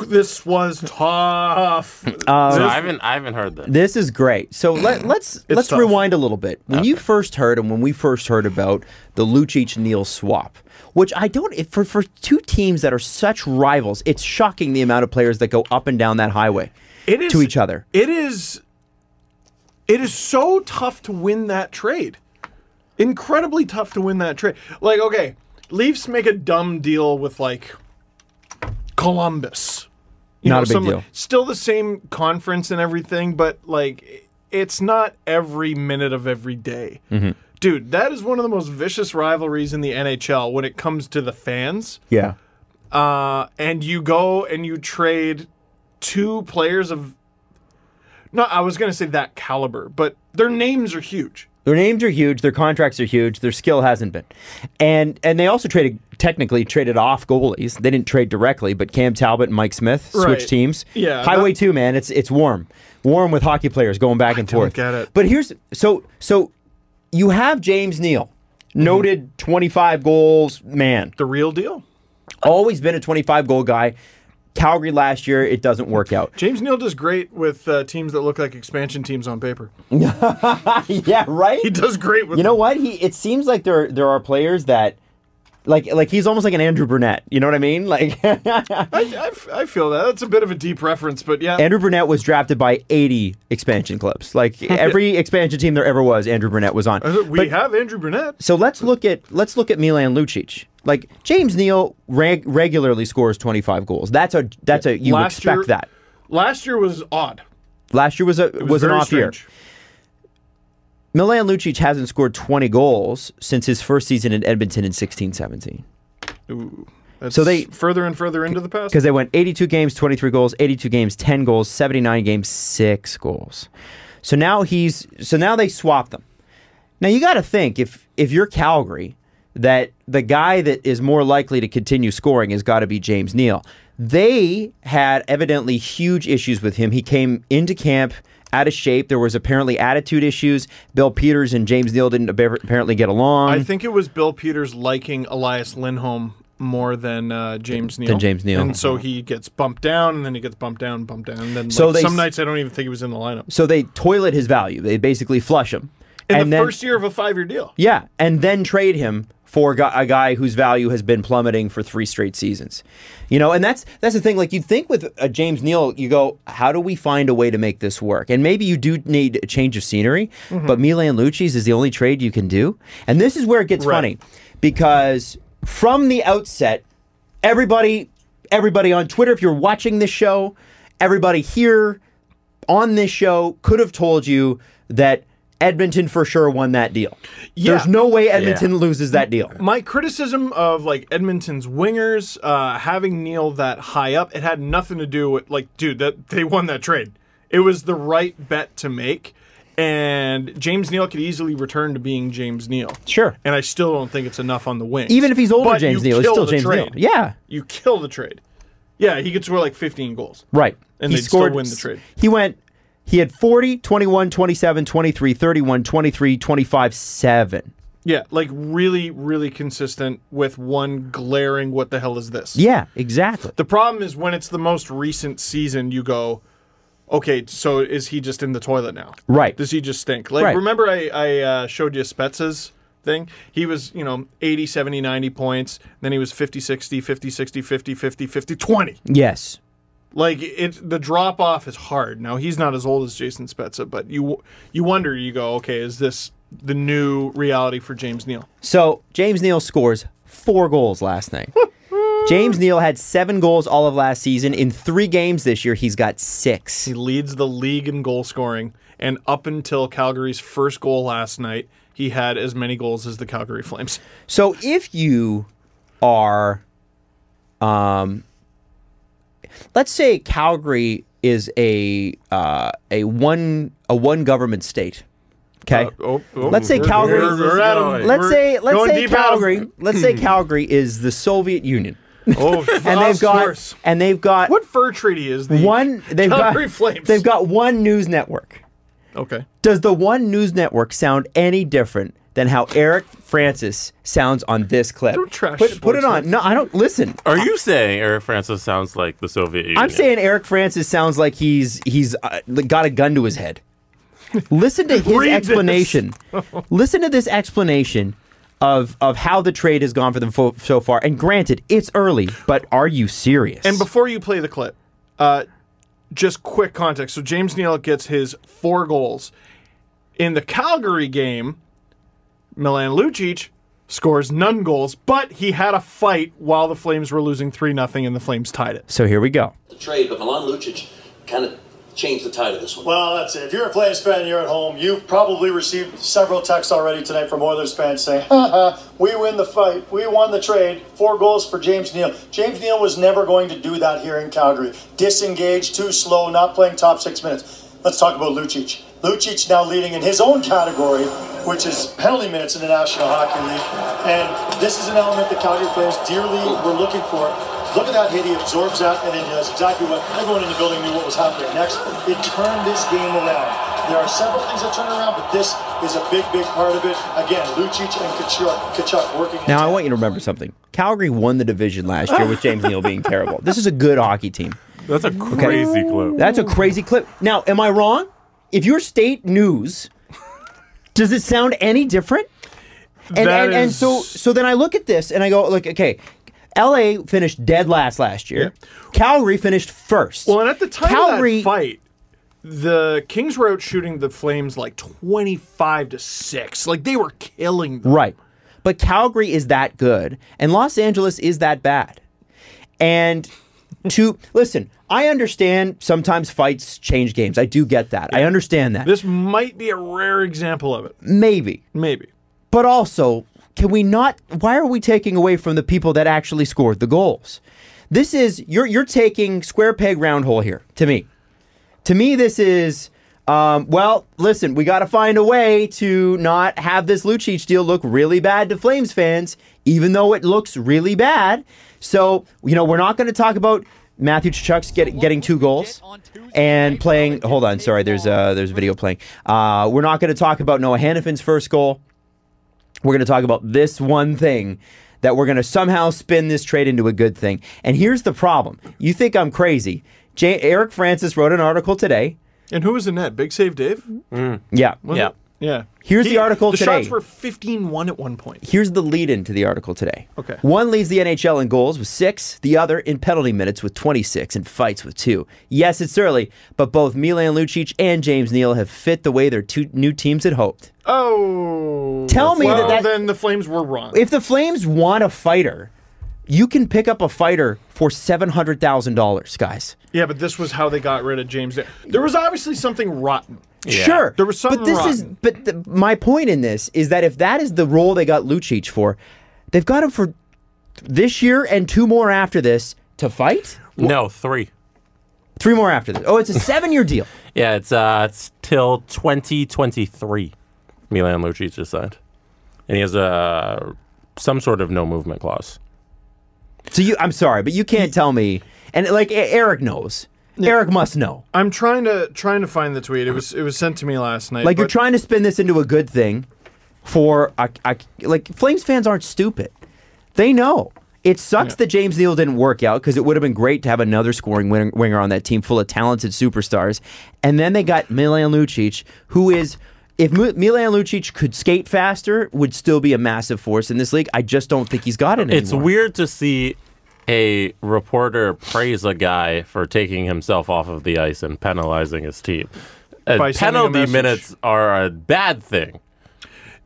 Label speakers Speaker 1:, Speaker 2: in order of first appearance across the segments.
Speaker 1: This was tough.
Speaker 2: I haven't heard this.
Speaker 3: This is great. So let's
Speaker 1: tough.
Speaker 3: rewind a little bit. When you first heard, and when we first heard about the Lucic Neal swap, which I don't, for two teams that are such rivals, it's shocking the amount of players that go up and down that highway to each other.
Speaker 1: It is so tough to win that trade. Incredibly tough to win that trade. Like, okay, Leafs make a dumb deal with, like, Columbus.
Speaker 3: Not a big deal.
Speaker 1: Still the same conference and everything, but, like, it's not every minute of every day. Dude, that is one of the most vicious rivalries in the NHL when it comes to the fans.
Speaker 3: Yeah.
Speaker 1: And you go and you trade two players of... No, I was going to say that caliber, but their names are huge.
Speaker 3: Their names are huge. Their contracts are huge. Their skill hasn't been. And they also technically traded off goalies. They didn't trade directly, but Cam Talbot and Mike Smith switched teams.
Speaker 1: Yeah.
Speaker 3: Highway 2, man. It's warm. Warm with hockey players going back and forth.
Speaker 1: I don't get it.
Speaker 3: But here's... So you have James Neal, noted 25 goals man.
Speaker 1: The real deal.
Speaker 3: Always been a 25-goal guy. Calgary last year, it doesn't work out.
Speaker 1: James Neal does great with teams that look like expansion teams on paper.
Speaker 3: Yeah, right?
Speaker 1: He does great with
Speaker 3: You know what? It seems like there are players that... Like he's almost like an Andrew Burnett. You know what I mean? Like
Speaker 1: I feel that. That's a bit of a deep reference, but yeah.
Speaker 3: Andrew Burnett was drafted by 80 expansion clubs. Like every expansion team there ever was, Andrew Burnett was on.
Speaker 1: We have Andrew Burnett.
Speaker 3: So let's look at Milan Lucic. Like James Neal regularly scores 25 goals. That's a you expect that.
Speaker 1: Last year was odd.
Speaker 3: Last year was an off year. Milan Lucic hasn't scored 20 goals since his first season in Edmonton in 16-17.
Speaker 1: Ooh, that's
Speaker 3: so they
Speaker 1: further and further into the past?
Speaker 3: Because they went 82 games, 23 goals, 82 games, 10 goals, 79 games, 6 goals. So now they swapped them. Now you got to think, if you're Calgary, that the guy that is more likely to continue scoring has got to be James Neal. They had evidently huge issues with him. He came into camp out of shape. There was apparently attitude issues. Bill Peters and James Neal didn't apparently get along.
Speaker 1: I think it was Bill Peters liking Elias Lindholm more than James Neal. And so he gets bumped down, and then he gets bumped down, and then so some nights I don't even think he was in the lineup.
Speaker 3: So they toilet his value. They basically flush him.
Speaker 1: In the first year of a 5-year deal.
Speaker 3: Yeah, and then trade him for a guy whose value has been plummeting for 3 straight seasons. You know, and that's the thing. Like, you'd think with a James Neal, you go, how do we find a way to make this work? And maybe you do need a change of scenery, but Milan Lucic is the only trade you can do. And this is where it gets funny, because from the outset, everybody on Twitter, if you're watching this show, everybody here on this show could have told you that Edmonton for sure won that deal. Yeah. There's no way Edmonton loses that deal.
Speaker 1: My criticism of like Edmonton's wingers having Neal that high up, it had nothing to do with like, dude, that they won that trade. It was the right bet to make, and James Neal could easily return to being James Neal.
Speaker 3: Sure.
Speaker 1: And I still don't think it's enough on the wings.
Speaker 3: Even if he's older, James Neal, he's still James Neal. Yeah.
Speaker 1: You kill the trade. Yeah, he could score like 15 goals.
Speaker 3: Right.
Speaker 1: And they'd still win the trade.
Speaker 3: He had 40, 21, 27, 23, 31, 23, 25, 7.
Speaker 1: Yeah, like really, really consistent with one glaring, what the hell is this?
Speaker 3: Yeah, exactly.
Speaker 1: The problem is when it's the most recent season, you go, okay, so is he just in the toilet now?
Speaker 3: Right.
Speaker 1: Does he just stink? Like, remember I showed you Spezza's thing? He was, 80, 70, 90 points. Then he was 50, 60, 50, 60, 50, 50, 50, 20.
Speaker 3: Yes.
Speaker 1: Like, the drop-off is hard. Now, he's not as old as Jason Spezza, but you wonder, you go, okay, is this the new reality for James Neal?
Speaker 3: So, James Neal scores 4 goals last night. James Neal had 7 goals all of last season. In 3 games this year, he's got 6.
Speaker 1: He leads the league in goal scoring, and up until Calgary's first goal last night, he had as many goals as the Calgary Flames.
Speaker 3: So, if you are... let's say Calgary is a one government state. Okay. Let's say Calgary. Let's say Calgary. Let's say Calgary is the Soviet Union.
Speaker 1: Oh,
Speaker 3: and they've got
Speaker 1: what fur treaty is the Calgary Flames?
Speaker 3: They've got one news network.
Speaker 1: Okay.
Speaker 3: Does the one news network sound any different than how Eric Francis sounds on this clip.
Speaker 1: Don't trash
Speaker 3: Put it on. No, I don't. Listen.
Speaker 2: Are you saying Eric Francis sounds like the Soviet Union?
Speaker 3: I'm saying Eric Francis sounds like he's got a gun to his head. Listen to his explanation. Listen to this explanation of how the trade has gone for them so far. And granted, it's early, but are you serious?
Speaker 1: And before you play the clip, just quick context. So James Neal gets his 4 goals. In the Calgary game, Milan Lucic scores none goals, but he had a fight while the Flames were losing 3-0 and the Flames tied it.
Speaker 3: So here we go.
Speaker 4: The trade, but Milan Lucic kind of changed the tide of this one.
Speaker 5: Well, that's it. If you're a Flames fan and you're at home, you've probably received several texts already tonight from Oilers fans saying, we win the fight. We won the trade. 4 goals for James Neal. James Neal was never going to do that here in Calgary. Disengaged, too slow, not playing top 6 minutes. Let's talk about Lucic. Lucic now leading in his own category, which is penalty minutes in the National Hockey League. And this is an element the Calgary Flames dearly were looking for. Look at that hit. He absorbs that, and then he does exactly what everyone in the building knew what was happening next. It turned this game around. There are several things that turn around, but this is a big, big part of it. Again, Lucic and Tkachuk working.
Speaker 3: Now, I want you to remember something. Calgary won the division last year with James Neal being terrible. This is a good hockey team.
Speaker 2: That's a crazy clip.
Speaker 3: That's a crazy clip. Now, am I wrong? If you're state news, does it sound any different? And so then I look at this and I go, like, okay, LA finished dead last year. Yeah. Calgary finished first.
Speaker 1: Well, and at the time of that fight, the Kings were out shooting the Flames like 25-6. Like, they were killing them.
Speaker 3: Right. But Calgary is that good, and Los Angeles is that bad. And listen, I understand sometimes fights change games. I do get that. Yeah. I understand that.
Speaker 1: This might be a rare example of it.
Speaker 3: Maybe. But also, can we not? Why are we taking away from the people that actually scored the goals? This is you're taking square peg round hole here. To me, this is well. Listen, we got to find a way to not have this Lucic deal look really bad to Flames fans, even though it looks really bad. So we're not going to talk about Matthew Tkachuk's getting 2 goals and playing. Hold on, sorry. There's video playing. We're not going to talk about Noah Hannafin's first goal. We're going to talk about this one thing that we're going to somehow spin this trade into a good thing. And here's the problem. You think I'm crazy. Eric Francis wrote an article today.
Speaker 1: And who was in net? Big Save Dave?
Speaker 3: Yeah.
Speaker 1: Yeah.
Speaker 3: Here's the article today.
Speaker 1: The shots were 15-1 at one point.
Speaker 3: Here's the lead-in to the article today.
Speaker 1: Okay.
Speaker 3: One leads the NHL in goals with 6, the other in penalty minutes with 26, and fights with 2. Yes, it's early, but both Milan Lucic and James Neal have fit the way their 2 new teams had hoped.
Speaker 1: Oh.
Speaker 3: Tell me that
Speaker 1: then the Flames were wrong.
Speaker 3: If the Flames want a fighter, you can pick up a fighter for $700,000, guys.
Speaker 1: Yeah, but this was how they got rid of James Neal. There was obviously something rotten.
Speaker 3: Yeah. Sure.
Speaker 1: There was something rotten.
Speaker 3: My point in this is that if that is the role they got Lucic for, they've got him for this year and 2 more after this to fight?
Speaker 2: No, 3.
Speaker 3: 3 more after this. Oh, it's a 7-year deal.
Speaker 2: Yeah, it's till 2023. Milan Lucic just signed, and he has some sort of no movement clause.
Speaker 3: So I'm sorry, but you can't tell me. And like Eric knows. Yeah. Eric must know.
Speaker 1: I'm trying to find the tweet. It was sent to me last night.
Speaker 3: Like, you're trying to spin this into a good thing for like Flames fans aren't stupid. They know. It sucks that James Neal didn't work out because it would have been great to have another scoring winger on that team full of talented superstars. And then they got Milan Lucic, who is, if Milan Lucic could skate faster, would still be a massive force in this league. I just don't think he's got it anymore.
Speaker 2: It's weird to see a reporter praise a guy for taking himself off of the ice and penalizing his team. Penalty minutes are a bad thing.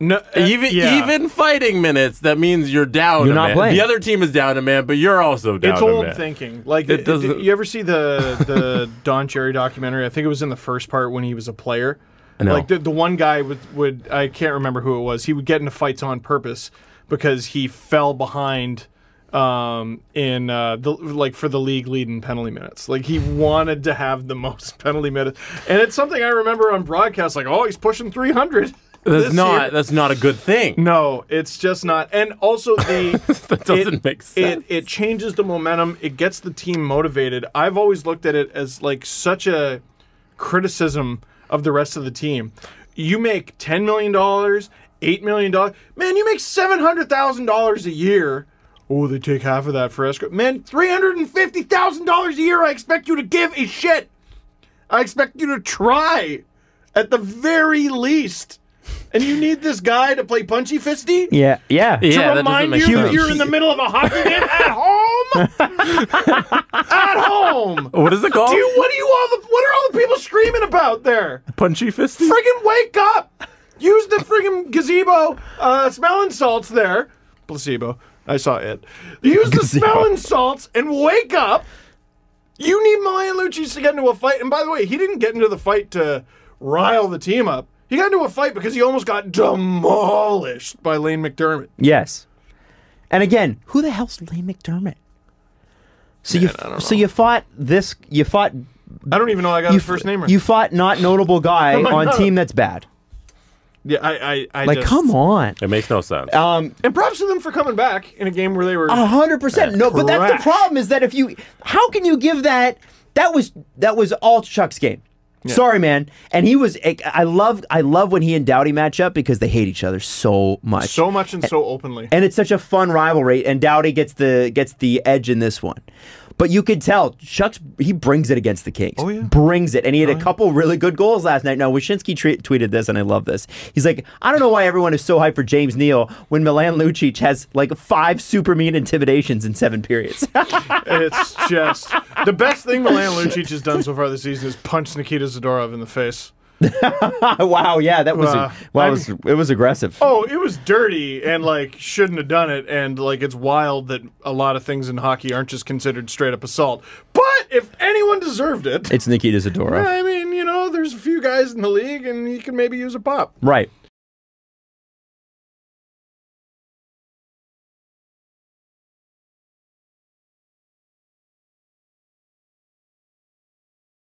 Speaker 1: No,
Speaker 2: even fighting minutes, that means you're down.
Speaker 3: You're not playing.
Speaker 2: The other team is down a man, but you're also down.
Speaker 1: It's
Speaker 2: a
Speaker 1: old
Speaker 2: man.
Speaker 1: thinking. Like, you ever see the Don Cherry documentary? I think it was in the first part when he was a player.
Speaker 2: No.
Speaker 1: Like the one guy would I can't remember who it was. He would get into fights on purpose because he fell behind for the league lead in penalty minutes. Like, he wanted to have the most penalty minutes, and it's something I remember on broadcast. Like, oh, he's pushing 300.
Speaker 2: That's not a good thing.
Speaker 1: No, it's just not. And also,
Speaker 2: that doesn't make sense.
Speaker 1: It changes the momentum. It gets the team motivated. I've always looked at it as like such a criticism of the rest of the team. You make $10 million $8 million. Man, you make $700,000 a year. Oh, they take half of that for escrow. Man, $350,000 a year. I expect you to give a shit. I expect you to try at the very least. And you need this guy to play punchy fisty?
Speaker 3: Yeah.
Speaker 1: To remind you that you're in the middle of a hockey game at home? At home.
Speaker 2: What is it called?
Speaker 1: What are all the people screaming about there?
Speaker 2: Punchy fisty?
Speaker 1: Friggin' wake up! Use the friggin' gazebo smelling salts there. Placebo. I saw it. Use the smelling salts and wake up. You need Milan Lucic to get into a fight. And by the way, he didn't get into the fight to rile the team up. He got into a fight because he almost got demolished by Lane McDermott.
Speaker 3: Yes. And again, who the hell's Lane McDermott? So you fought this. You fought.
Speaker 1: I don't even know I got his first name right.
Speaker 3: You fought not notable guy on team that's bad.
Speaker 1: Yeah, I
Speaker 3: like,
Speaker 1: just,
Speaker 3: come on.
Speaker 2: It makes no sense.
Speaker 1: And props to them for coming back in a game where they were
Speaker 3: 100%. No, but that's the problem. Is that how can you give that? That was all Chuck's game. Yeah. Sorry, man. And he was. I love when he and Doughty match up because they hate each other so much,
Speaker 1: so openly.
Speaker 3: And it's such a fun rivalry. And Doughty gets the edge in this one. But you could tell he brings it against the Kings.
Speaker 1: Oh, yeah.
Speaker 3: Brings it. And he had a couple really good goals last night. Now, Wyshynski tweeted this, and I love this. He's like, I don't know why everyone is so hyped for James Neal when Milan Lucic has like 5 super mean intimidations in 7 periods.
Speaker 1: It's just the best thing Milan Lucic has done so far this season is punch Nikita Zadorov in the face.
Speaker 3: Wow, yeah, that was it was aggressive.
Speaker 1: Oh, it was dirty and like shouldn't have done it, and like it's wild that a lot of things in hockey aren't just considered straight up assault. But if anyone deserved it,
Speaker 3: it's Nikita Zadorov.
Speaker 1: I mean, there's a few guys in the league, and he can maybe use a pop.
Speaker 3: Right.